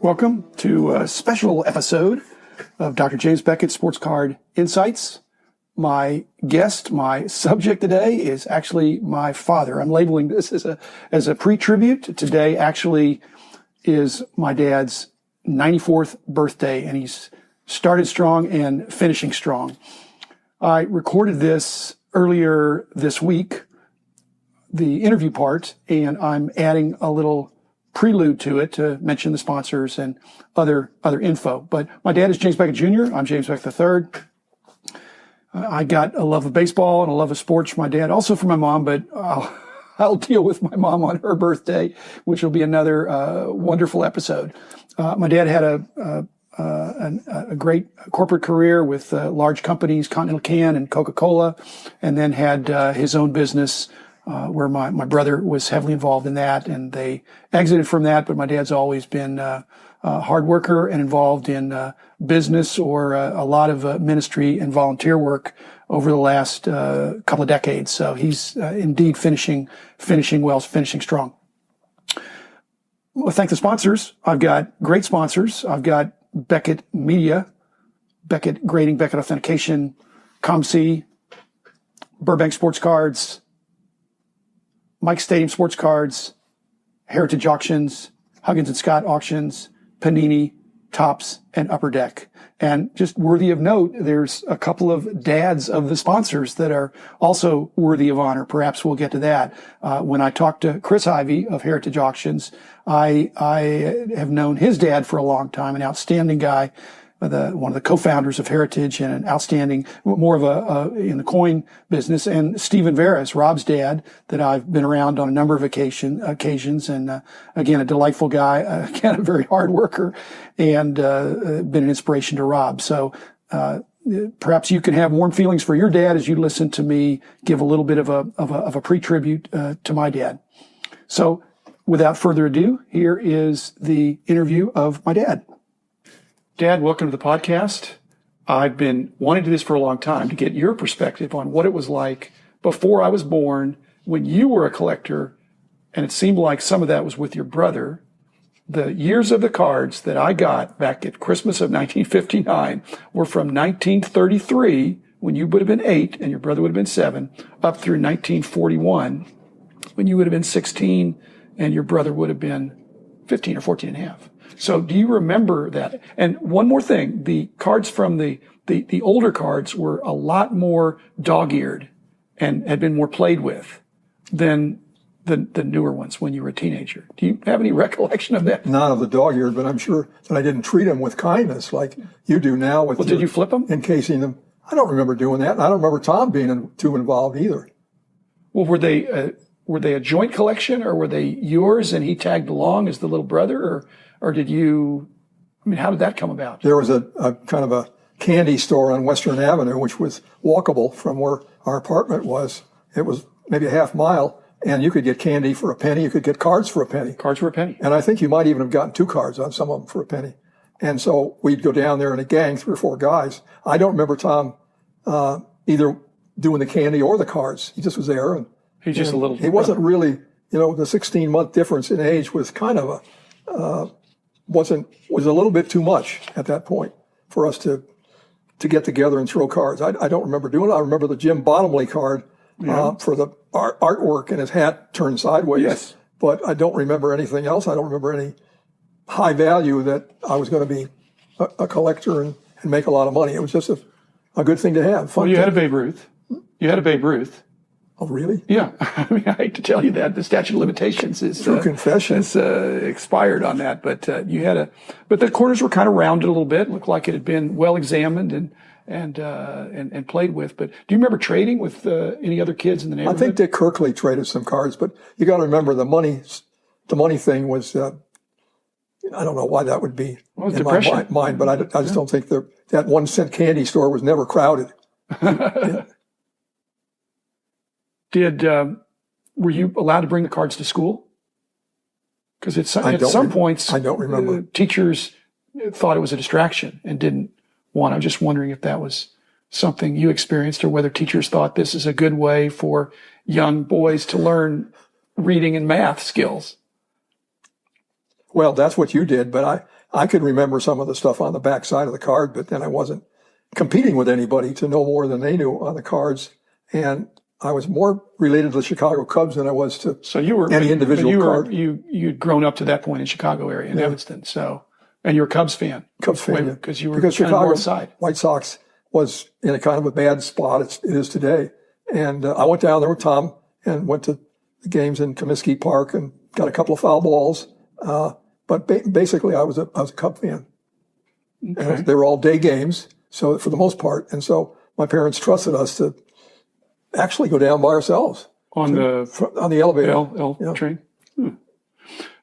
Welcome to a special episode of Dr. James Beckett Sports Card Insights. My guest, my subject today is actually my father. I'm labeling this as a pre-tribute. Today actually is my dad's 94th birthday, and he's started strong and finishing strong. I recorded this earlier this week, the interview part, and I'm adding a little prelude to it to mention the sponsors and other info. But my dad is James Beckett Jr. I'm James Beckett III. I got a love of baseball and a love of sports from my dad, also from my mom, but I'll deal with my mom on her birthday, which will be another wonderful episode. My dad had a great corporate career with large companies, Continental Can and Coca-Cola, and then had his own business where my brother was heavily involved in that, and they exited from that. But my dad's always been a hard worker and involved in business or a lot of ministry and volunteer work over the last couple of decades. So he's indeed finishing well, finishing strong. Well, thank the sponsors. I've got great sponsors. I've got Beckett Media, Beckett Grading, Beckett Authentication, ComC, Burbank Sports Cards, Mike Stadium Sports Cards, Heritage Auctions, Huggins and Scott Auctions, Panini, Topps, and Upper Deck. And just worthy of note, there's a couple of dads of the sponsors that are also worthy of honor. Perhaps we'll get to that. When I talked to Chris Ivey of Heritage Auctions, I have known his dad for a long time, an outstanding guy, one of the co-founders of Heritage and an outstanding, more of in the coin business, and Stephen Veras, Rob's dad, that I've been around on a number of occasions, and again, a delightful guy, again, a very hard worker, and been an inspiration to Rob. So perhaps you can have warm feelings for your dad as you listen to me give a little bit of a pre-tribute to my dad. So without further ado, here is the interview of my dad. Dad, welcome to the podcast. I've been wanting to do this for a long time, to get your perspective on what it was like before I was born, when you were a collector, and it seemed like some of that was with your brother. The years of the cards that I got back at Christmas of 1959 were from 1933, when you would have been 8 and your brother would have been 7, up through 1941, when you would have been 16 and your brother would have been 15 or 14 and a half. So do you remember that? And one more thing, the cards from the older cards were a lot more dog-eared and had been more played with than the newer ones when you were a teenager. Do you have any recollection of that? None of the dog-eared, but I'm sure that I didn't treat them with kindness like you do now. Well, did you flip them? Encasing them. I don't remember doing that. And I don't remember Tom being too involved either. Well, were they a joint collection, or were they yours and he tagged along as the little brother, or did you, how did that come about? There was a kind of a candy store on Western Avenue, which was walkable from where our apartment was. It was maybe a half mile, and you could get candy for a penny. You could get cards for a penny. Cards for a penny. And I think you might even have gotten 2 cards on some of them for a penny. And so we'd go down there in a gang, 3 or 4 guys. I don't remember Tom either doing the candy or the cards. He just was there. And he's just a little. He wasn't really, the 16-month difference in age was kind of was a little bit too much at that point for us to get together and throw cards. I don't remember doing it. I remember the Jim Bottomley card for the artwork and his hat turned sideways. Yes. But I don't remember anything else. I don't remember any high value that I was going to be a collector and make a lot of money. It was just a good thing to have. Fun. Well, you had a Babe Ruth. You had a Babe Ruth. Oh, really? Yeah. I hate to tell you that the statute of limitations is through confession. It's expired on that, but you had but the corners were kind of rounded a little bit, looked like it had been well examined and played with. But do you remember trading with any other kids in the neighborhood? I think Dick Kirkley traded some cards, but you got to remember the money thing was. I don't know why that would be in my mind, but I just don't think that 1 cent candy store was never crowded. Yeah. Were you allowed to bring the cards to school? Because at some points, I don't remember. Teachers thought it was a distraction and didn't want. I'm just wondering if that was something you experienced, or whether teachers thought this is a good way for young boys to learn reading and math skills. Well, that's what you did, but I could remember some of the stuff on the back side of the card, but then I wasn't competing with anybody to know more than they knew on the cards. And I was more related to the Chicago Cubs than I was to any individual card. You'd grown up to that point in Chicago area in Evanston. So, and you're a Cubs fan. Cubs fan. Because you were because kind of Chicago north side. White Sox was in a kind of a bad spot. It is today. And I went down there with Tom and went to the games in Comiskey Park and got a couple of foul balls. But basically, I was a Cub fan. Okay. And they were all day games, so for the most part. And so my parents trusted us to actually go down by ourselves on the elevator, L train.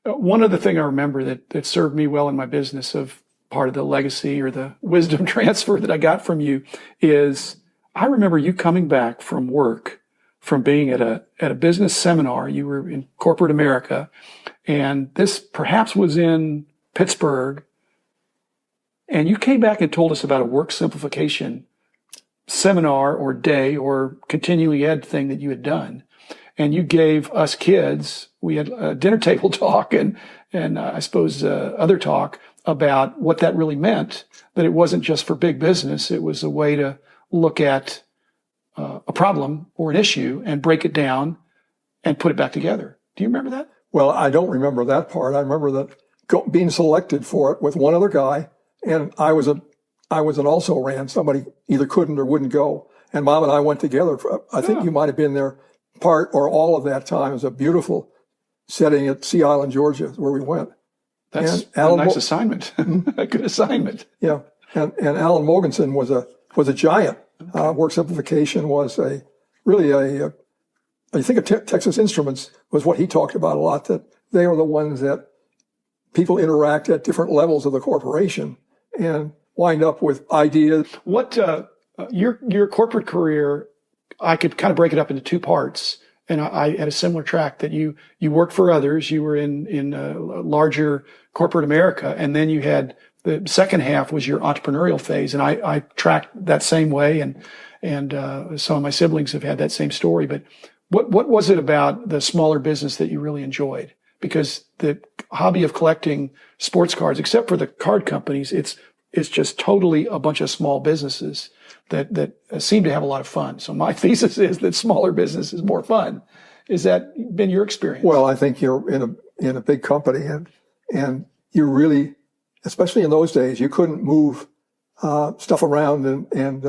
One other thing I remember that served me well in my business, of part of the legacy or the wisdom transfer that I got from you, is I remember you coming back from work, from being at a business seminar. You were in corporate America, and this perhaps was in Pittsburgh. And you came back and told us about a work simplification seminar or day or continuing ed thing that you had done. And you gave us kids, we had a dinner table talk and I suppose other talk about what that really meant, that it wasn't just for big business. It was a way to look at a problem or an issue and break it down and put it back together. Do you remember that? Well, I don't remember that part. I remember that being selected for it with one other guy. And I was an also ran. Somebody either couldn't or wouldn't go. And Mom and I went together. I think you might have been there part or all of that time. It was a beautiful setting at Sea Island, Georgia, where we went. That's a nice assignment. A good assignment. Yeah. And Alan Mogensen was a giant. Work simplification was I think of Texas Instruments was what he talked about a lot, that they are the ones that people interact at different levels of the corporation and wind up with ideas. What your corporate career, I could kind of break it up into two parts. And I had a similar track that you worked for others. You were in larger corporate America, and then you had the second half was your entrepreneurial phase. And I tracked that same way, and some of my siblings have had that same story. But what was it about the smaller business that you really enjoyed? Because the hobby of collecting sports cards, except for the card companies, it's just totally a bunch of small businesses that seem to have a lot of fun. So my thesis is that smaller business is more fun. Is that been your experience? Well, I think you're in a big company and you really, especially in those days, you couldn't move stuff around and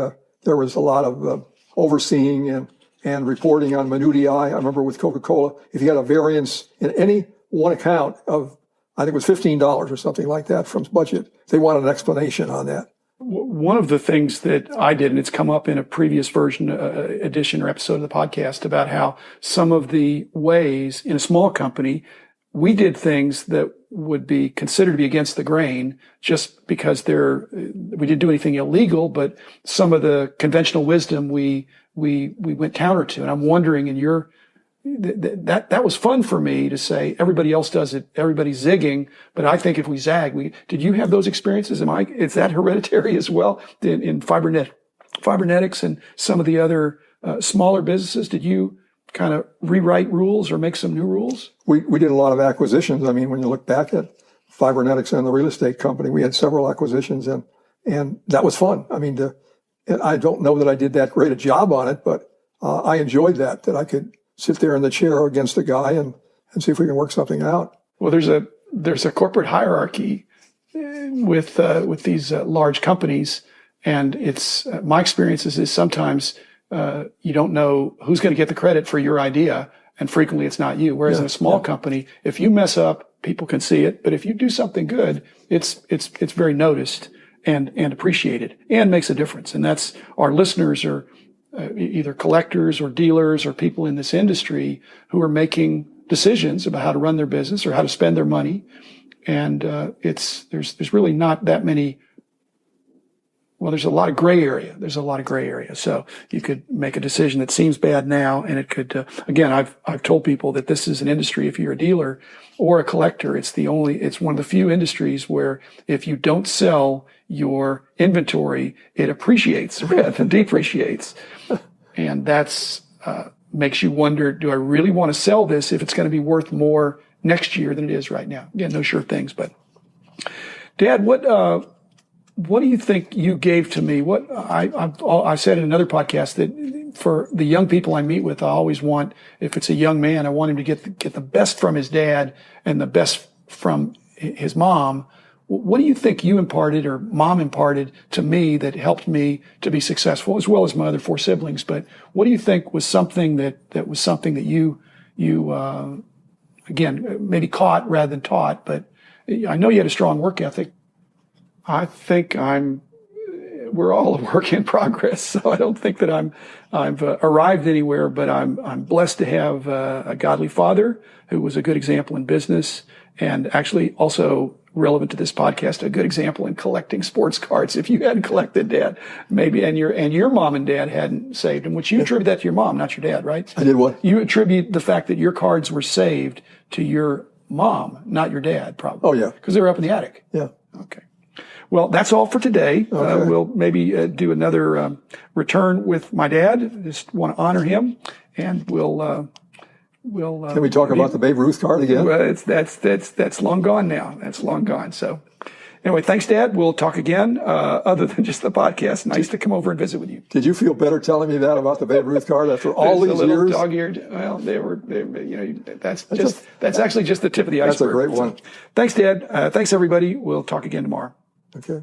there was a lot of overseeing and reporting on minutiae. I remember with Coca-Cola, if you had a variance in any one account of, I think it was $15 or something like that from budget, they wanted an explanation on that. One of the things that I did, and it's come up in a previous edition or episode of the podcast, about how some of the ways in a small company, we did things that would be considered to be against the grain just because we didn't do anything illegal, but some of the conventional wisdom we went counter to. And I'm wondering, that was fun for me to say, everybody else does it, everybody's zigging, but I think if we zag, did you have those experiences? Is that hereditary as well in Fibernetics and some of the other smaller businesses? Did you kind of rewrite rules or make some new rules? We did a lot of acquisitions. I mean, when you look back at Fibernetics and the real estate company, we had several acquisitions and that was fun. I mean, I don't know that I did that great a job on it, but I enjoyed that I could sit there in the chair against a guy and see if we can work something out. Well, there's a corporate hierarchy with these large companies, and it's my experience is sometimes you don't know who's going to get the credit for your idea, and frequently it's not you. Whereas in a small company, if you mess up, people can see it, but if you do something good, it's very noticed and appreciated and makes a difference. And that's our listeners are either collectors or dealers or people in this industry who are making decisions about how to run their business or how to spend their money. And there's really not that many. Well, there's a lot of gray area. So you could make a decision that seems bad now, and it could. Again, I've told people that this is an industry. If you're a dealer or a collector, it's one of the few industries where if you don't sell your inventory, it appreciates rather than depreciates, and that's makes you wonder: do I really want to sell this if it's going to be worth more next year than it is right now? Again, no sure things, but. Dad, what do you think you gave to me? What I said in another podcast that for the young people I meet with, I always want, if it's a young man, I want him to get the best from his dad and the best from his mom. What do you think you imparted or mom imparted to me that helped me to be successful, as well as my other 4 siblings? But what do you think was something that you again, maybe caught rather than taught? But I know you had a strong work ethic. I think we're all a work in progress. So I don't think that I've arrived anywhere, but I'm blessed to have a godly father who was a good example in business, and actually also relevant to this podcast, a good example in collecting sports cards. If you hadn't collected, Dad, maybe, and your mom and dad hadn't saved them, which you attribute that to your mom, not your dad, right? I did what? You attribute the fact that your cards were saved to your mom, not your dad, probably. Oh, yeah. Because they were up in the attic. Yeah. Okay. Well, that's all for today. Okay. We'll maybe do another return with my dad. Just want to honor him, and we'll. Can we talk about the Babe Ruth card again? Well, that's long gone now. That's long gone. So, anyway, thanks, Dad. We'll talk again. Other than just the podcast, nice to come over and visit with you. Did you feel better telling me that about the Babe Ruth card after all these years? Dog-eared. Well, that's actually just the tip of the iceberg. That's a great one. Thanks, Dad. Thanks, everybody. We'll talk again tomorrow. Okay.